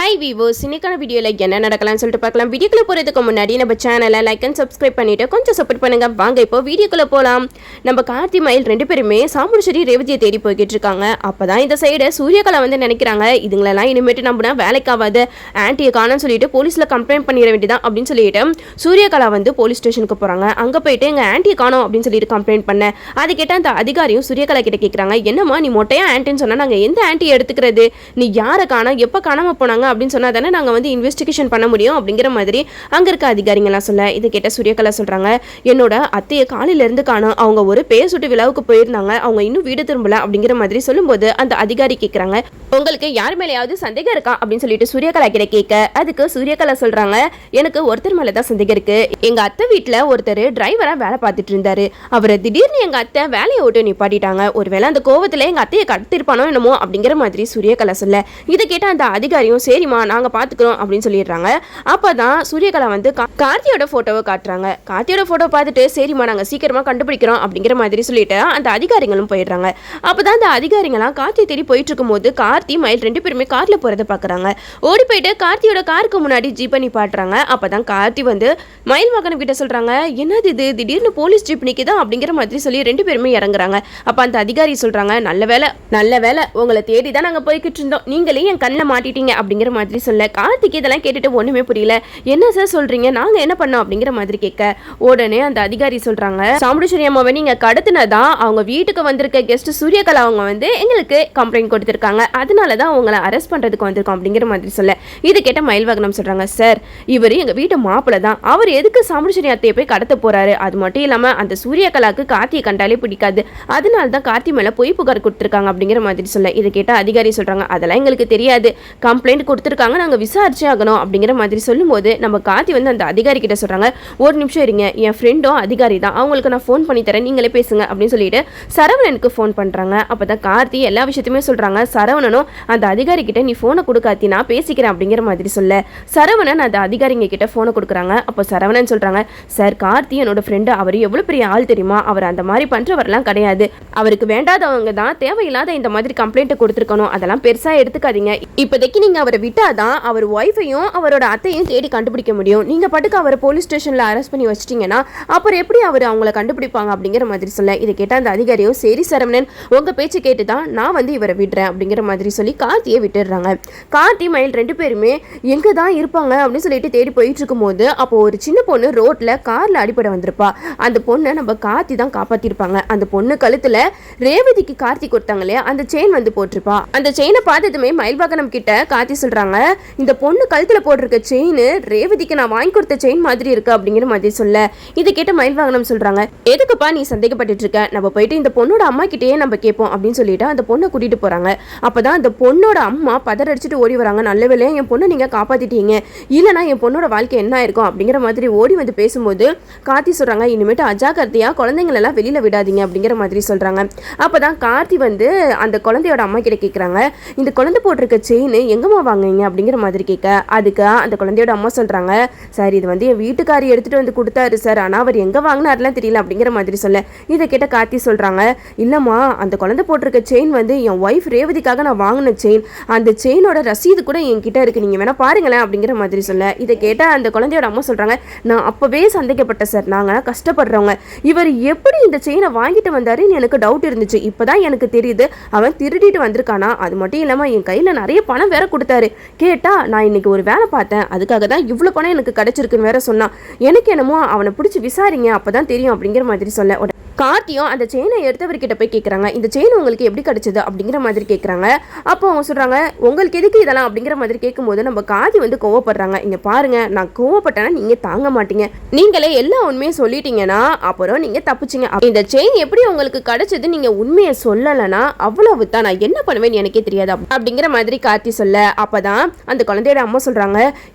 Hi viewers, இன்னைக்கான வீடியோவில் என்ன நடக்கலாம்னு சொல்லிட்டு பார்க்கலாம். வீடியோக்குள்ளே போகிறதுக்கு முன்னாடி நம்ம சேனலை லைக் அண்ட் சப்ஸ்கிரைப் பண்ணிவிட்டு கொஞ்சம் சப்போர்ட் பண்ணுங்கள். வாங்க இப்போ வீடியோக்குள்ளே போகலாம். நம்ம கார்த்தி மயில் ரெண்டு பேருமே சாமுண்டீஸ்வரி ரேவதியை தேடி போய்கிட்டு இருக்காங்க. அப்போ தான் இந்த சைடு சூரியகலா வந்து நினைக்கிறாங்க, இதுங்களெல்லாம் இனிமேட்டு நம்பினா வேலைக்காகாது, ஆன்ட்டியை காணன்னு சொல்லிட்டு போலீஸில் கம்ப்ளைண்ட் பண்ணிட வேண்டியதான் அப்படின்னு சொல்லிட்டு சூரியகலா வந்து போலீஸ் ஸ்டேஷனுக்கு போகிறாங்க. அங்கே போயிட்டு எங்கள் ஆன்ட்டியை காணோம் அப்படின்னு சொல்லிட்டு கம்ப்ளைண்ட் பண்ண அதை கேட்டால் அந்த அதிகாரியும் சூரியகலா கிட்ட கேட்குறாங்க, என்னம்மா நீ மொட்டையா ஆன்ட்டின்னு சொன்னால் நாங்கள் எந்த ஆன்ட்டியை எடுத்துக்கிறது, நீ யாரை காணோம் எப்போ காணாமல் போனாங்க அப்படின்னு சொன்னா தானே நாங்கள் வந்து இன்வெஸ்டிகேஷன் பண்ண முடியும் அப்படிங்கிற மாதிரி அங்கே இருக்க அதிகாரிங்கெல்லாம் சொல்ல இது கேட்ட சூரியகலா சொல்கிறாங்க, என்னோட அத்தையை காலையிலேருந்து காணோம், அவங்க ஒரு பேர் சுட்டு விழாவுக்கு போயிருந்தாங்க, அவங்க இன்னும் வீடு திரும்பல அப்படிங்கிற மாதிரி சொல்லும்போது அந்த அதிகாரி கேட்குறாங்க, உங்களுக்கு யார் மேலேயாவது சந்தேகம் இருக்கா அப்படின்னு சொல்லிட்டு சூரியகலா கிட்ட கேட்க அதுக்கு சூரியகலா சொல்கிறாங்க, எனக்கு ஒருத்தர் மேலே தான் சந்தேகம் இருக்கு, எங்கள் அத்தை வீட்டில் ஒருத்தர் டிரைவராக வேலை பார்த்துட்டு இருந்தாரு, அவரை திடீர்னு எங்கள் அத்தை வேலையை விட்டு நிப்பாட்டிட்டாங்க, ஒருவேளை அந்த கோவத்தில் எங்கள் அத்தையை கடத்திருப்பானோ என்னமோ அப்படிங்கிற மாதிரி சூரியகலா சொல்ல இதை கேட்ட அந்த அதிகாரியும் சரிம்மா நாங்கள் பார்த்துக்கிறோம் அப்படின்னு சொல்லிடுறாங்க. அப்போ தான் சூரியகலா வந்து கார்த்தியோட ஃபோட்டோவை காட்டுறாங்க. கார்த்தியோட ஃபோட்டோ பார்த்துட்டு சரிம்மா நாங்கள் சீக்கிரமாக கண்டுபிடிக்கிறோம் அப்படிங்கிற மாதிரி சொல்லிட்டு அந்த அதிகாரிகளும் போயிடுறாங்க. அப்போ தான் அந்த அதிகாரிங்களாம் கார்த்தியை தேடி போயிட்டு இருக்கும்போது கார்த்தி மயில் ரெண்டு பேருமே காரில் போகிறத பார்க்குறாங்க. ஓடி போயிட்டு கார்த்தியோட காருக்கு முன்னாடி ஜீப் பண்ணி பாட்டுறாங்க. அப்போ தான் கார்த்தி வந்து மயில் வாகனம் கிட்ட சொல்கிறாங்க, என்னது இது திடீர்னு போலீஸ் ஜீப் நிற்கிதா அப்படிங்கிற மாதிரி சொல்லி ரெண்டு பேருமே இறங்குறாங்க. அப்போ அந்த அதிகாரி சொல்கிறாங்க, நல்ல வேலை உங்களை தேடி தான் நாங்கள் போய்கிட்டு இருந்தோம், நீங்களே என் கண்ணில் மாட்டிட்டீங்க அப்படிங்கிற மாதிரி சொல்ல கார்த்திக் இதெல்லாம் கேட்டுட்டு ஒண்ணுமே புரியல, என்ன சார் சொல்றீங்க, நாங்க என்ன பண்ணோம் அப்படிங்கிற மாதிரி கேட்க உடனே அந்த அதிகாரி சொல்றாங்க, சாமுண்டீஸ்வரி அம்மாவை நீங்க கடத்தினதா அவங்க வீட்டுக்கு வந்திருக்க கெஸ்ட் சூரியகலா அவங்க வந்து எங்களுக்கு கம்ப்ளைண்ட் கொடுத்திருக்காங்க, அதனாலதான் அவங்களை அரெஸ்ட் பண்றதுக்கு வந்திருக்கோம் அப்படிங்கிற மாதிரி சொல்ல இது கேட்ட மயில் வாகனம் சொல்றாங்க, சார் இவர் எங்க வீட்டு மாப்பிள்ள தான், அவர் எதுக்கு சாமுண்டீஸ்வரி அத்தையை போய் கடத்த போறாரு, அது மட்டும் இல்லாம அந்த சூரியகலாக்கு கார்த்தியை கண்டாலே பிடிக்காது, அதனால தான் கார்த்தி மேல பொய் புகார் கொடுத்திருக்காங்க அப்படிங்கிற மாதிரி சொல்ல இதை கேட்ட அதிகாரி சொல்றாங்க, அதெல்லாம் எங்களுக்கு தெரியாது, கம்ப்ளைண்ட் கொடுத்திருக்காங்க, நாங்க விசாரிச்சே ஆகணும் அப்படிங்கிற மாதிரி சொல்லும்போது நம்ம கார்த்தி வந்து அந்த அதிகாரி கிட்ட சொல்றாங்க, ஒரு நிமிஷம் இருங்க, என் ஃப்ரெண்டும் அதிகாரி தான், அவங்களுக்கு நான் ஃபோன் பண்ணி தரேன், நீங்களே பேசுங்க அப்படின்னு சொல்லிட்டு சரவணனுக்கு ஃபோன் பண்றாங்க. அப்பதான் கார்த்தி எல்லா விஷயத்தையுமே சொல்றாங்க. சரவணனும் அந்த அதிகாரி கிட்ட நீ போனை கொடுக்காத்தி நான் பேசிக்கிறேன் அப்படிங்கிற மாதிரி சொல்ல சரவணன் அந்த அதிகாரிங்க கிட்ட போனை கொடுக்குறாங்க. அப்போ சரவணன் சொல்றாங்க, சார் கார்த்தி என்னோட ஃப்ரெண்டு, அவர் எவ்வளவு பெரிய ஆள் தெரியுமா, அவர் அந்த மாதிரி பண்றவரெல்லாம் கிடையாது, அவருக்கு வேண்டாதவங்க தான் தேவையில்லாத இந்த மாதிரி கம்ப்ளைண்ட் கொடுத்துருக்கணும், அதெல்லாம் பெருசா எடுத்துக்காதீங்க, இப்போதைக்கு நீங்க அவரை விட்டாதான் அவர் ஒய்ஃபையும் அவரோட அத்தையும் தேடி கண்டுபிடிக்க முடியும், நீங்க பாட்டுக்கு அவரை போலீஸ் ஸ்டேஷன்ல அரெஸ்ட் பண்ணி வச்சிட்டீங்கன்னா அப்புறம் எப்படி அவர் அவங்கள கண்டுபிடிப்பாங்க அப்படிங்கிற மாதிரி சொல்ல இதை கேட்ட அந்த அதிகாரியும் சரி சரவணன் உங்க பேச்சு கேட்டுதான் நான் வந்து இவரை விடுறேன் அப்படிங்கிற மாதிரி சொல்லி கார்த்தியை விட்டுடுறாங்க. கார்த்தி மயில் ரெண்டு பேருமே எங்க தான் இருப்பாங்க அப்படின்னு சொல்லிட்டு தேடி போயிட்டு இருக்கும் போது அப்போ ஒரு சின்ன பொண்ணு ரோட்ல கார்ல அடிப்படை வந்திருப்பா. அந்த பொண்ணை நம்ம கார்த்தி தான் காப்பாத்திருப்பாங்க. அந்த பொண்ணு கழுத்துல ரேவதிக்கு கார்த்தி கொடுத்தாங்க இல்லையா அந்த செயின் வந்து போட்டிருப்பா. அந்த செயினை பார்த்ததுமே மயில் வாகனம் கிட்ட கார்த்தி சொல்றாங்க, இந்த பொண்ணு கழுத்துல போட்டிருக்க செயின் ரேவதிக்கு நான் வாங்கி கொடுத்த செயின் மாதிரி இருக்கு அப்படிங்கிற மாதிரி சொல்ல இதை கேட்ட மயில் வாகனம் சொல்றாங்க, எதுக்குப்பா நீ சந்தேகப்பட்டு இருக்க, நம்ம போயிட்டு இந்த பொண்ணோட அம்மா கிட்டேயே நம்ம கேட்போம் அப்படின்னு சொல்லிட்டு அந்த பொண்ணை கூட்டிட்டு போறாங்க. அப்பதான் அந்த பொண்ணோட அம்மா பதறடிச்சிட்டு ஓடி வராங்க, நல்ல வேளையா என் பொண்ணை நீங்க காப்பாத்திட்டீங்க, இல்லைன்னா என் பொண்ணோட வாழ்க்கை என்ன இருக்கும் அப்படிங்கிற மாதிரி ஓடி வந்து பேசும்போது கார்த்தி சொல்றாங்க, இனிமேட்டு அஜாக்கிரதையா குழந்தைங்கள எல்லாம் வெளியில விடாதீங்க அப்படிங்கிற மாதிரி சொல்றாங்க. அப்பதான் கார்த்தி வந்து அந்த குழந்தையோட அம்மா கிட்ட கேட்கறாங்க, இந்த குழந்தை போட்டிருக்க செயின் எங்கம்மா வாங்குவீங்க அப்படிங்கிற மாதிரி கேட்க அதுக்கு அந்த குழந்தையோட அம்மா சொல்றாங்க, சார் இது வந்து என் வீட்டுக்காரி எடுத்துட்டு வந்து கொடுத்தாரு சார், ஆனா அவர் எங்க வாங்கினார்லாம் தெரியல அப்படிங்கிற மாதிரி சொல்ல இதை கேட்ட கார்த்தி சொல்றாங்க, இல்லம்மா அந்த குழந்தை போட்டிருக்க செயின் வந்து என் ஒய்ஃப் ரேவதிக்காக நான் வாங்கின செயின், அந்த செயினோட ரசீது கூட என்கிட்ட இருக்கு, நீங்க வேணா பாருங்களேன் அப்படிங்கிற மாதிரி சொல்ல இதை கேட்ட அந்த குழந்தையோட அம்மா சொல்றாங்க, நான் அப்பவே சந்தேகப்பட்டேன் சார், நாங்க கஷ்டப்படுறவங்க, இவர் எப்படி இந்த செயினை வாங்கிட்டு வந்தாருன்னு எனக்கு டவுட் இருந்துச்சு, இப்பதான் எனக்கு தெரியுது அவன் திருடிட்டு வந்திருக்கானா, அது மட்டும் இல்லாம என் கையில நிறைய பணம் வேற கொடுத்தாரு, கேட்டா நான் இன்னைக்கு ஒரு வேலை பார்த்தேன் அதுக்காக தான் இவ்வளவு பணம் எனக்கு கிடைச்சிருக்குன்னு வேற சொன்னான், எனக்கு என்னமோ அவனை பிடிச்சி விசாரிங்க அப்பதான் தெரியும் அப்படிங்கிற மாதிரி சொல்ல கார்த்தியும் அந்த செயினை எடுத்தவர்கிட்ட போய் கேட்குறாங்க, இந்த செயின் உங்களுக்கு எப்படி கிடைச்சது அப்படிங்கிற மாதிரி கேட்குறாங்க. அப்போ அவங்க சொல்கிறாங்க, உங்களுக்கு எதுக்கு இதெல்லாம் அப்படிங்கிற மாதிரி கேட்கும்போது நம்ம கார்த்தி வந்து கோவப்படுறாங்க, இங்கே பாருங்க நான் கோவப்பட்டேன்னா நீங்கள் தாங்க மாட்டீங்க, நீங்களே எல்லா உண்மையும் சொல்லிட்டீங்கன்னா அப்புறம் நீங்கள் தப்பிச்சிங்க, இந்த செயின் எப்படி உங்களுக்கு கிடைச்சது நீங்கள் உண்மையை சொல்லலைன்னா அவ்வளவு தான், நான் என்ன பண்ணுவேன்னு எனக்கே தெரியாது அப்படிங்கிற மாதிரி கார்த்தி சொல்ல அப்போதான் அந்த குழந்தையோட அம்மா சொல்கிறாங்க,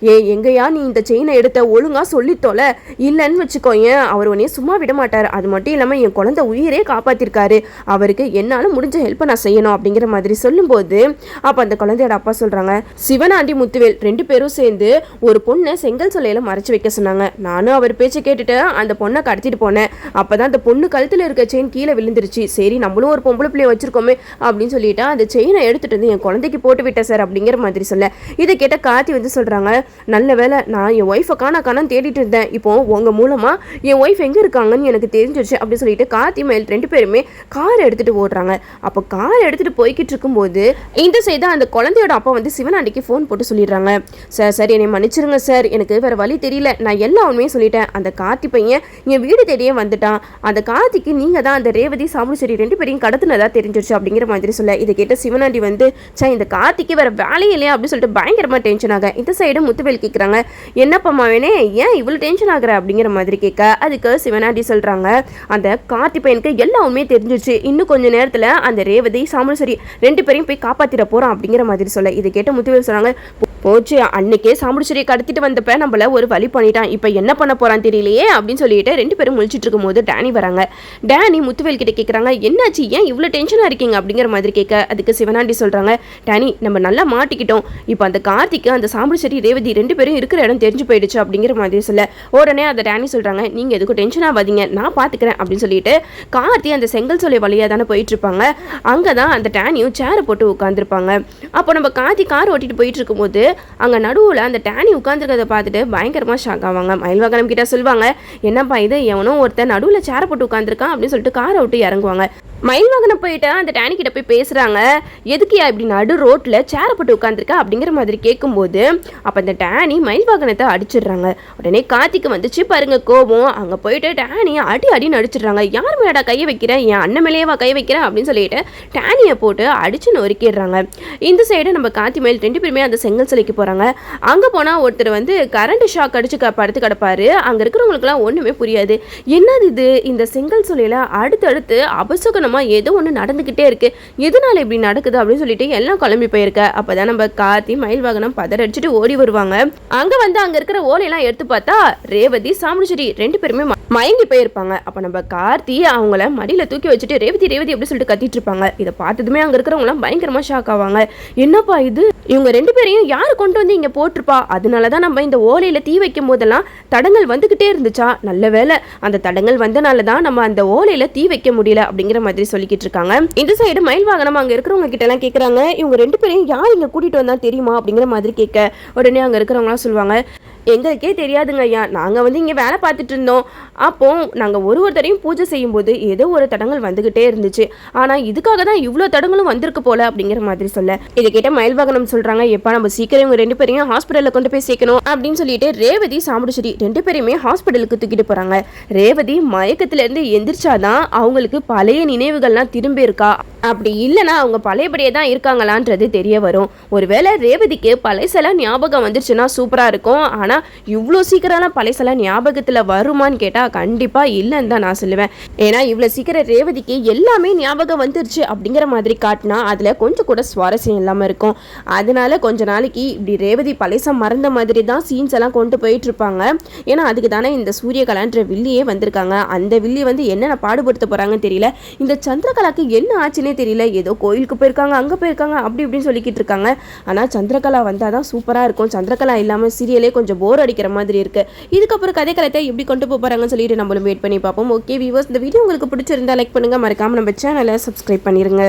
எங்கேயா நீ இந்த செயினை எடுத்த ஒழுங்காக சொல்லித்தோல, இல்லைன்னு வச்சுக்கோயேன் அவர் உடனே சும்மா விட மாட்டார், அது மட்டும் இல்லாமல் என் குழந்தை உயிரே காப்பாத்திருக்காரு, அவருக்கு என்னால முடிஞ்ச ஹெல்ப்பை நான் செய்யணும் அப்படிங்கிற மாதிரி சொல்லும்போது அப்ப அந்த குழந்தையோட அப்பா சொல்றாங்க, சிவனாண்டி முத்துவேல் 2 பேரும் சேர்ந்து ஒரு பொண்ணை செங்கல் சோலையில மறைச்சு வைக்க சொன்னாங்க. நானும் அவர் பேச்சை கேட்டுட்டு அந்த பொண்ணை கடத்திட்டு போனேன். அப்பதான் அந்த பொண்ணு கழுத்துல இருக்க செயின் கீழே விழுந்துருச்சு. சரி நம்மளும் ஒரு பொம்பளை பிள்ளைய வச்சிருக்கோமே அப்படின்னு சொல்லிட்டு அந்த செயினை எடுத்துட்டு வந்து என் குழந்தைக்கு போட்டு விட்டேன் சார் அப்படிங்கிற மாதிரி சொல்ல, இதை கேட்ட கார்த்தி வந்து சொல்றாங்க, நல்ல வேலை நான் என் ஒய்ஃபை காணான்னு தேடிட்டு இருந்தேன், இப்போ உங்க மூலமா என் ஒய்ஃப் எங்க இருக்காங்கன்னு எனக்கு தெரிஞ்சிருச்சு அப்படின்னு சொல்லிட்டு கார்த்தி மயில் 2 பேருமே கார் எடுத்துட்டு ஓடுறாங்க. அப்போ கார் எடுத்துட்டு போய்கிட்டு இருக்கும்போது இந்த சைடு அந்த குழந்தையோட அப்பா வந்து சிவனாண்டிக்கு ஃபோன் போட்டு சொல்லிடுறாங்க, சார் சார் என்னை மன்னிச்சிருங்க சார், எனக்கு வேற வழி தெரியல, நான் எல்லா உண்மையும் சொல்லிட்டேன். அந்த கார்த்தி பையன் என் வீடு தேடியே வந்துட்டான். அந்த கார்த்திக்கு நீங்க தான் அந்த ரேவதி சாமுசரி 2 பேரையும் கடத்துனதா தெரிஞ்சிருச்சு அப்படிங்கிற மாதிரி சொல்ல, இதை கேட்ட சிவனாண்டி வந்து இந்த கார்த்திக்கு வேற வேலையே இல்லையா அப்படின்னு சொல்லிட்டு பயங்கரமா டென்ஷன் ஆக, இந்த சைடு முத்துவேல் கேட்குறாங்க, என்னப்பா வேணே ஏன் இவ்வளோ டென்ஷன் ஆகுற அப்படிங்கிற மாதிரி கேட்க, அதுக்கு சிவனாண்டி சொல்றாங்க, அந்த கார்த்தி பையனுக்கு எல்லா உண்மையும் தெரிஞ்சிருச்சு, இன்னும் கொஞ்ச நேரத்தில் அந்த ரேவதி சாமுசரி 2 பேரையும் போய் காப்பாத்திட போறான் அப்படிங்கிற மாதிரி சொல்ல, இதை கேட்ட முத்துவேல் சொல்றாங்க, போச்சு அன்னைக்கே சாமுடிச்சரியை கடத்திட்டு வந்தப்ப நம்மள ஒரு வழி பண்ணிட்டான், இப்போ என்ன பண்ண போறான்னு தெரியலையே அப்படின்னு சொல்லிட்டு 2 பேரும் முழிச்சிட்டு இருக்கும் போது டேனி வராங்க. டேனி முத்துவேல் கிட்ட கேட்குறாங்க, என்னாச்சு ஏன் இவ்வளோ டென்ஷனாக இருக்கீங்க அப்படிங்கிற மாதிரி கேட்க, அதுக்கு சிவனாண்டி சொல்றாங்க, டேனி நம்ம நல்லா மாட்டிக்கிட்டோம், இப்போ அந்த கார்த்திக்கு அந்த சாமுடிச்சரி ரேவதி 2 பேரும் இருக்கிற இடம் தெரிஞ்சு போயிடுச்சு அப்படிங்கிற மாதிரி சொல்ல, உடனே அந்த டேனி சொல்றாங்க, நீங்க எதுக்கும் டென்ஷன் ஆகாதீங்க நான் பார்த்துக்கிறேன் அப்படின்னு சொல்லிட்டு கார்த்தி அந்த செங்கல் சோலை வழியாக தானே போயிட்டு இருப்பாங்க. அங்கதான் அந்த டேனியும் சேரை போட்டு உட்காந்துருப்பாங்க. அப்போ நம்ம கார்த்தி கார் ஓட்டிட்டு போயிட்டு இருக்கும்போது அங்க நடுவுல அந்த டேனி உட்காந்துருக்கிறத பார்த்துட்டு பயங்கரமா ஷாக் ஆவாங்க. மயில்வாகனம் கிட்ட சொல்லுவாங்க, என்னப்பா இது எவனோ ஒருத்தர் நடுவுல சேரை போட்டு உட்காந்துருக்கான் அப்படின்னு சொல்லிட்டு காரை விட்டு இறங்குவாங்க. மயில்வாகனம் போயிட்டு அந்த டேனி கிட்ட போய் பேசுறாங்க, எதுக்கியா இப்படி நடு ரோட்ல சேரை போட்டு உட்காந்துருக்கா அப்படிங்கிற மாதிரி கேட்கும்போது அப்ப அந்த டேனி மயில்வாகனத்தை அடிச்சிடுறாங்க. உடனே கார்த்திக்கு வந்துச்சு பாருங்க கோபம், அங்க போயிட்டு டேனி அடின்னு அடிச்சிடுறாங்க. யார் மேலடா கையை வைக்கிறேன், என் அண்ணன் மேலேயேவா கை வைக்கிறேன் அப்படின்னு சொல்லிட்டு டேனியை போட்டு அடிச்சு நொறுக்கிடுறாங்க. இந்த சைடு நம்ம கார்த்தி மயில் 2 பேருமே அந்த செங்கல் சிலைக்கு போறாங்க. அங்க போனா ஒருத்தர் வந்து கரண்ட் ஷாக் அடிச்சு படுத்து கிடப்பாரு. அங்க இருக்கிறவங்களுக்கு எல்லாம் ஒண்ணுமே புரியாது, என்னது இது இந்த செங்கல் சோலையில அடுத்தடுத்து அபசகனம் ஏதோ ஒன்று நடந்துகிட்டே இருக்கு, எதனால இப்படி நடக்குது அப்படின்னு சொல்லிட்டு எல்லாம் கிளம்பி போயிருக்க. அப்பதான் நம்ம கார்த்தி மயில்வாகனம் பதற அடிச்சுட்டு ஓடி வருவாங்க. அங்க வந்து அங்க இருக்கிற ஓலையெல்லாம் எடுத்து பார்த்தா ரேவதி சாமுடிச்சரி 2 பேருமே மயங்கி போயிருப்பாங்க. அப்ப நம்ம கார்த்தி அவங்கள மடியில தூக்கி வச்சுட்டு ரேவதி ரேவதி அப்படி சொல்லிட்டு கத்திட்டு இருப்பாங்க. இதை பார்த்ததுமே அங்க இருக்கிறவங்க எல்லாம் பயங்கரமா ஷாக் ஆவாங்க, என்னப்பா இது இவங்க 2 பேரையும் யாரு கொண்டு வந்து இங்க போட்டிருப்பா, அதனாலதான் நம்ம இந்த ஓலையில தீ வைக்கும் போதெல்லாம் தடங்கள் வந்துகிட்டே இருந்துச்சா, நல்ல வேலை அந்த தடங்கள் வந்தனாலதான் நம்ம அந்த ஓலையில தீ வைக்க முடியல அப்படிங்கிற மாதிரி சொல்லிக்கிட்டு இருக்காங்க. இந்த சைடு மயில்வாகனம் அங்க இருக்கிறவங்க கிட்ட எல்லாம் கேக்குறாங்க, இவங்க 2 பேரையும் யார் இங்க கூட்டிட்டு வந்தா தெரியுமா அப்படிங்கிற மாதிரி கேட்க, உடனே அங்க இருக்கிறவங்க எல்லாம் சொல்லுவாங்க, எங்களுக்கே தெரியாதுங்க ஐயா, நாங்க வந்து இங்க வேலை பார்த்துட்டு இருந்தோம், அப்போ நாங்க ஒருத்தரையும் பூஜை செய்யும் போது ஏதோ ஒரு தடங்கள் வந்துகிட்டே இருந்துச்சு, ஆனா இதுக்காக தான் இவ்வளவு தடங்களும் வந்திருக்கு போல அப்படிங்கிற மாதிரி சொல்ல, இதை கேட்ட மயில்வாகனம் சொல்றாங்க, எப்ப நம்ம சீக்கிரம் இவங்க 2 பேரையும் ஹாஸ்பிட்டல்ல கொண்டு போய் சேர்க்கணும் அப்படின்னு சொல்லிட்டு ரேவதி சாமுடிச்சரி 2 பேரையுமே ஹாஸ்பிட்டலுக்கு தூக்கிட்டு போறாங்க. ரேவதி மயக்கத்துல இருந்து எந்திரிச்சாதான் அவங்களுக்கு பழைய நினைவுகள்லாம் திரும்பி இருக்கா, அப்படி இல்லைன்னா அவங்க பழையபடியே தான் இருக்காங்களான்றது தெரிய வரும். ஒருவேளை ரேவதிக்கு பழைசெல்லாம் ஞாபகம் வந்துருச்சுன்னா சூப்பரா இருக்கும், ஆனா இவ்வளோ சீக்கிரம்லாம் பழைசெல்லாம் ஞாபகத்துல வருமான்னு கேட்டா கண்டிப்பா இல்லைன்னு தான் நான் சொல்லுவேன். ஏன்னா இவ்வளவு சீக்கிரம் ரேவதிக்கு எல்லாமே ஞாபகம் வந்துருச்சு அப்படிங்கிற மாதிரி காட்டினா அதுல கொஞ்சம் கூட சுவாரஸ்யம் இல்லாம இருக்கும். அதனால கொஞ்ச நாளைக்கு இப்படி ரேவதி பழைசம் மறந்த மாதிரி தான் சீன்ஸ் எல்லாம் கொண்டு போயிட்டு இருப்பாங்க. ஏன்னா அதுக்கு தானே இந்த சூரியகலான்ற வில்லியே வந்திருக்காங்க. அந்த வில்லி வந்து என்னென்ன பாடுபடுத்த போறாங்கன்னு தெரியல. இந்த சந்திரகலாக்கு என்ன ஆச்சுன்னே தெரியல, ஏதோ கோயிலுக்கு போயிருக்காங்க அங்க போயிருக்காங்க அப்படி இப்படின்னு சொல்லிக்கிட்டு இருக்காங்க. ஆனா சந்திரகலா வந்தாதான் சூப்பரா இருக்கும். சந்திரகலா இல்லாம சீரியலே கொஞ்சம் போர் அடிக்கிற மாதிரி இருக்கு. இதுக்கப்புறம் கதைக்களத்தை எப்படி கொண்டு போறாங்கன்னு சொல்லிட்டு நம்மளும் வெயிட் பண்ணி பார்ப்போம். ஓகே வியூவர்ஸ், இந்த வீடியோ உங்களுக்கு பிடிச்சிருந்தா லைக் பண்ணுங்க, மறக்காம நம்ம சேனலை சப்ஸ்கிரைப் பண்ணிருங்க.